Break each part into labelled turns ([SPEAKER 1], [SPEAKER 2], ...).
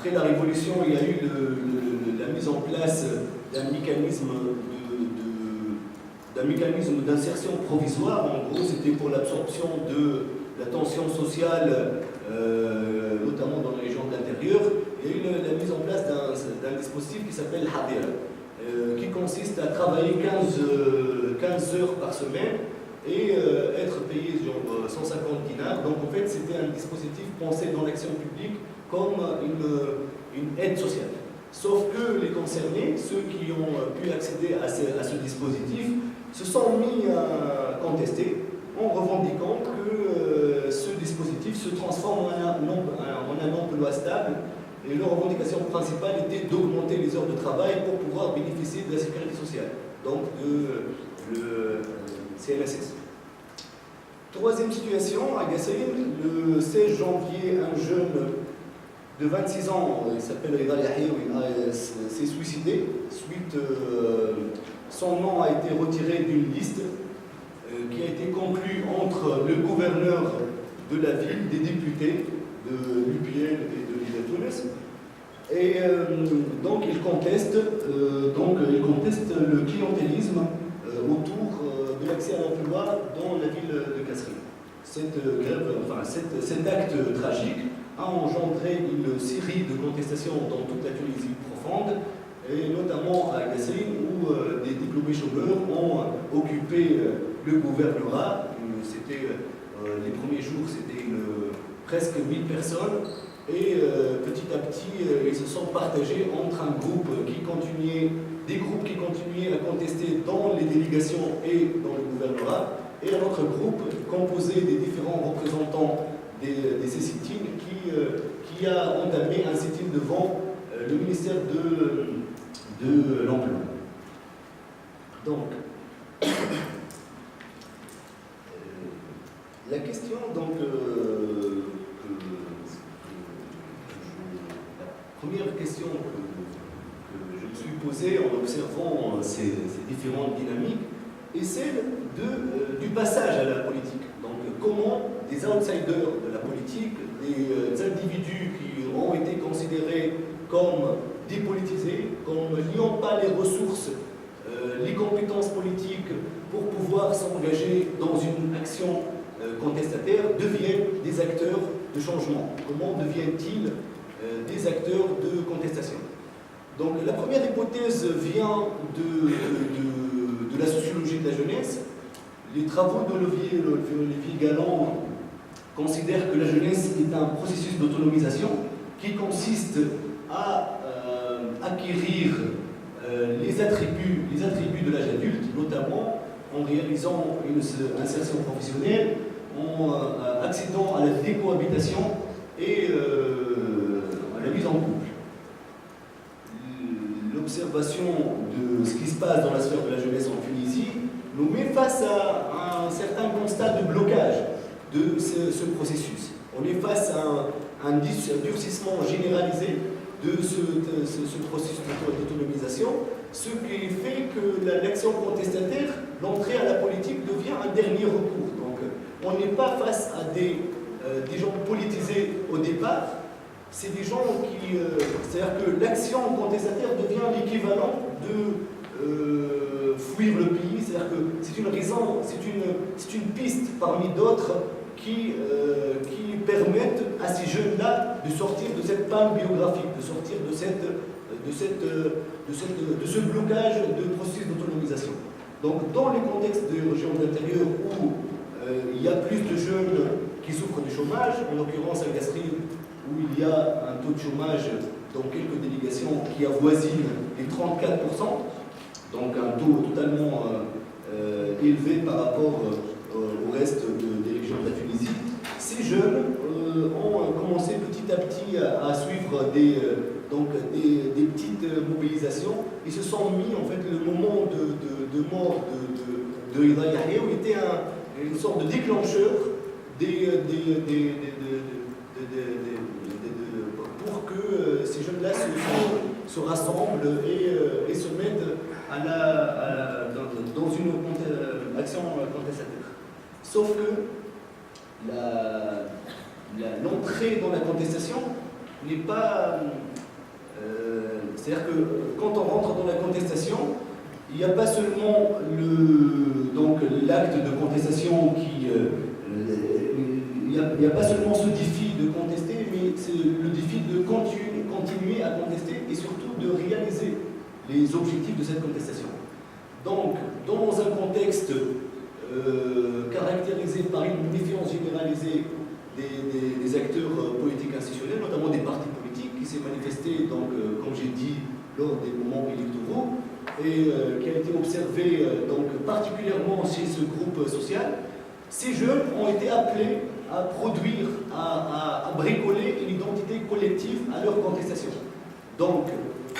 [SPEAKER 1] après la Révolution, il y a eu la mise en place d'un mécanisme d'insertion provisoire. En gros, c'était pour l'absorption de la tension sociale, notamment dans les régions de l'intérieur. Il y a eu la mise en place d'un dispositif qui s'appelle Hadir, qui consiste à travailler 15 heures par semaine et être payé genre 150 dinars. Donc en fait, c'était un dispositif pensé dans l'action publique comme une aide sociale. Sauf que les concernés, ceux qui ont pu accéder à ce dispositif, se sont mis à contester en revendiquant que ce dispositif se transforme en un emploi stable. Et leur revendication principale était d'augmenter les heures de travail pour pouvoir bénéficier de la sécurité sociale, donc le CNSS. Troisième situation, à Gassaïn, le 16 janvier, un jeune de 26 ans, il s'appelle Rida Yahya, s'est suicidé. Son nom a été retiré d'une liste qui a été conclue entre le gouverneur de la ville, des députés de l'UPL et de l'Île de Tunis. Et donc il conteste le clientélisme autour de l'accès à l'emploi dans la ville de Kasserine. Cet acte tragique a engendré une série de contestations dans toute la Tunisie profonde, et notamment à Gasserine, où des diplômés chômeurs ont occupé le gouvernorat. Les premiers jours, c'était presque 1000 personnes, et petit à petit, ils se sont partagés entre des groupes qui continuaient à contester dans les délégations et dans le gouvernorat, et un autre groupe composé des différents représentants des sit-ins qui a entamé un sit-in devant le ministère de l'Emploi. Donc, la question, la première question que je me suis posée en observant ces différentes dynamiques est celle du passage à la politique. Donc, comment des outsiders de la politique, des individus qui ont été considérés comme dépolitisés, comme n'ayant pas les ressources, les compétences politiques pour pouvoir s'engager dans une action contestataire, deviennent des acteurs de changement. Comment deviennent-ils des acteurs de contestation? Donc la première hypothèse vient de la sociologie de la jeunesse. Les travaux d'Olivier Galland considèrent que la jeunesse est un processus d'autonomisation qui consiste à acquérir les attributs de l'âge adulte, notamment en réalisant une insertion professionnelle, en accédant à la décohabitation et à la mise en couple. L'observation de ce qui se passe dans la sphère de la jeunesse en Tunisie nous met face à un certain constat de blocage de ce processus. On est face à un durcissement généralisé de ce processus d'autonomisation, ce qui fait que l'action contestataire, l'entrée à la politique, devient un dernier recours. Donc, on n'est pas face à des gens politisés au départ, c'est des gens qui... c'est-à-dire que l'action contestataire devient l'équivalent de fuir le pays, c'est-à-dire que c'est une raison, c'est une piste parmi d'autres qui permettent à ces jeunes-là de sortir de cette panne biographique, de sortir de ce blocage de processus d'autonomisation. Donc, dans les contextes de régions de l'intérieur où il y a plus de jeunes qui souffrent du chômage, en l'occurrence à Gasserine, où il y a un taux de chômage dans quelques délégations qui avoisine les 34%, donc un taux totalement élevé par rapport au reste des régions de la Tunisie. Ces jeunes ont commencé petit à petit à suivre des petites mobilisations. Ils se sont mis, en fait, le moment de mort de Rida Yahya, où il était une sorte de déclencheur pour que ces jeunes-là se rassemblent et se mettent dans une action contestataire. Sauf que l'entrée dans la contestation n'est pas... c'est-à-dire que quand on rentre dans la contestation, il n'y a pas seulement l'acte de contestation qui... il n'y a pas seulement ce défi de contester, mais c'est le défi de continuer à contester et surtout de réaliser les objectifs de cette contestation. Donc, dans un contexte caractérisé par une méfiance généralisée des acteurs politiques institutionnels, notamment des partis politiques, qui s'est manifesté, donc, comme j'ai dit, lors des moments électoraux, et qui a été observé donc, particulièrement chez ce groupe social, ces jeunes ont été appelés à produire, à bricoler une identité collective à leur contestation. Donc,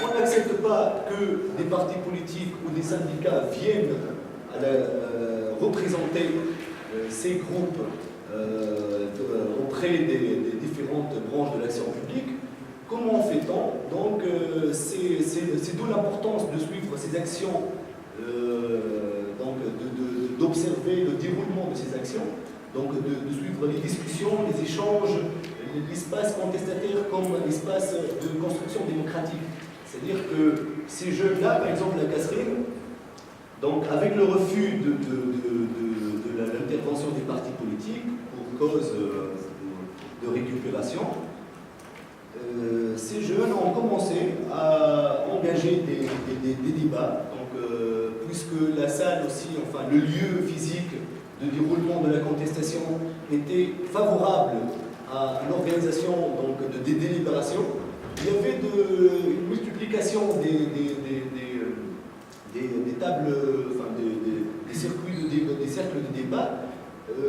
[SPEAKER 1] on n'accepte pas que des partis politiques ou des syndicats viennent représenter ces groupes auprès des différentes branches de l'action publique. Comment fait-on? Donc, c'est d'où l'importance de suivre ces actions, d'observer le déroulement de ces actions, donc de suivre les discussions, les échanges, l'espace contestataire comme l'espace de construction démocratique. C'est-à-dire que ces jeunes-là, par exemple la Kasserine, donc avec le refus de l'intervention des partis politiques pour cause de récupération, ces jeunes ont commencé à engager des débats, donc, puisque la salle aussi, enfin le lieu physique de déroulement de la contestation était favorable à l'organisation des délibérations, il y avait une multiplication des tables, enfin des cercles de débat,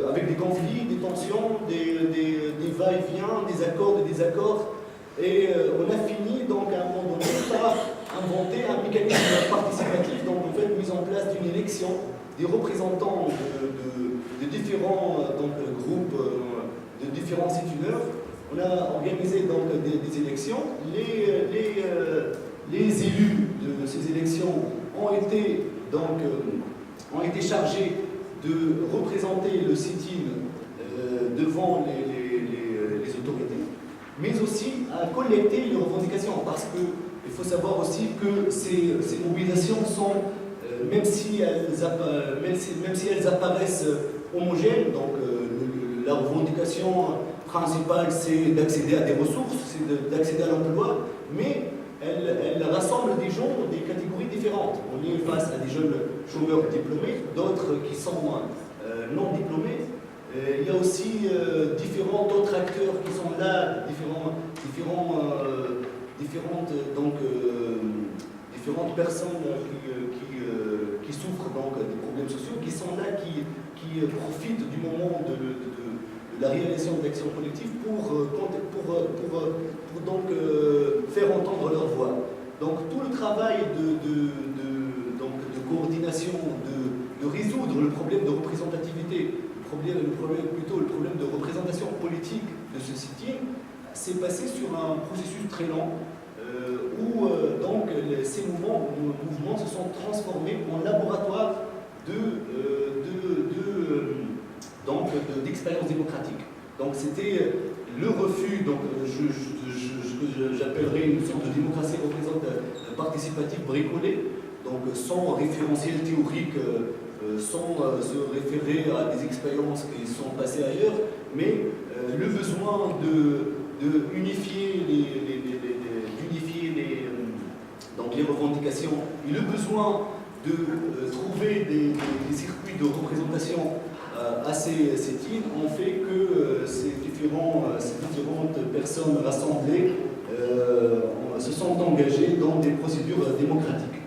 [SPEAKER 1] avec des conflits, des tensions, des va-et-vient, des accords, des désaccords. Et on a fini donc à un moment donné par inventer un mécanisme participatif, donc en fait mise en place d'une élection des représentants de différents groupes, de différents situneurs. On a organisé donc des élections. Les élus de ces élections ont été chargés de représenter le sit-in devant les autorités, mais aussi à collecter les revendications, parce qu'il faut savoir aussi que ces mobilisations sont, même si elles apparaissent homogènes, donc la revendication principale c'est d'accéder à des ressources, c'est d'accéder à l'emploi, mais elle rassemble des gens, des catégories différentes. On est face à des jeunes chômeurs diplômés, d'autres qui sont non diplômés. Il y a aussi différents autres acteurs qui sont là, différentes personnes qui souffrent donc des problèmes sociaux, qui sont là, qui profitent du moment de la réalisation d'actions collectives pour donc faire entendre leur voix. Donc tout le travail de coordination, de résoudre le problème de représentativité, le problème de représentation politique de ce sit-in s'est passé sur un processus très lent où ces mouvements se sont transformés en laboratoire d'expérience démocratique. Donc c'était le refus, donc j'appellerais une sorte de démocratie participative bricolée, donc sans référentiel théorique, sans se référer à des expériences qui sont passées ailleurs, mais le besoin d'unifier les revendications et le besoin de trouver des circuits de représentation à ces sit-ins ont fait que ces différentes personnes rassemblées se sont engagées dans des procédures démocratiques.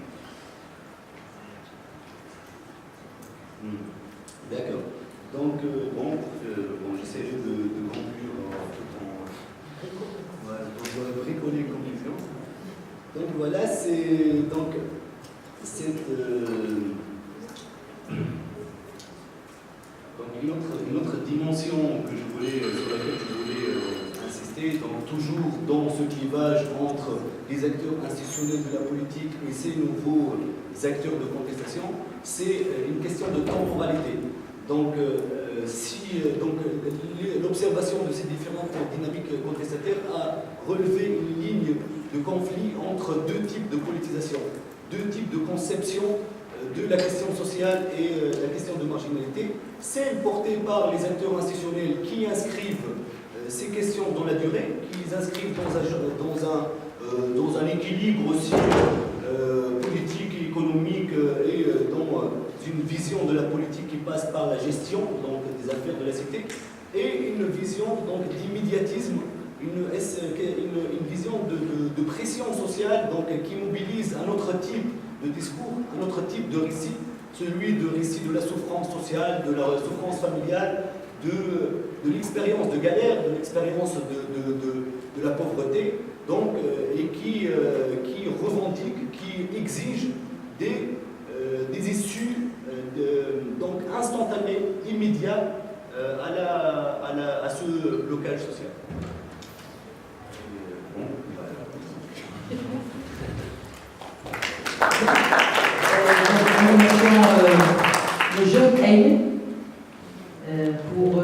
[SPEAKER 1] D'accord. Donc, j'essaierai de conclure tout en bricoler une conclusion. Donc voilà, c'est donc une autre dimension sur laquelle je voulais insister, donc toujours dans ce clivage entre les acteurs institutionnels de la politique et ces nouveaux acteurs de contestation, c'est une question de temporalité. Donc l'observation de ces différentes dynamiques contestataires a relevé une ligne de conflit entre deux types de politisation, deux types de conception de la question sociale et la question de marginalité, celle portée par les acteurs institutionnels qui inscrivent ces questions dans la durée, qui les inscrivent dans un équilibre aussi politique et économique et dans une vision de la politique qui passe par la gestion donc, des affaires de la cité, et une vision d'immédiatisme, une vision de pression sociale donc, qui mobilise un autre type de discours, un autre type de récit, celui de récit de la souffrance sociale, de la souffrance familiale, de l'expérience de galère, de l'expérience de la pauvreté, donc, et qui revendique, qui exige des issues donc instantanées, immédiates à ce blocage social.
[SPEAKER 2] Le jeune Aïe pour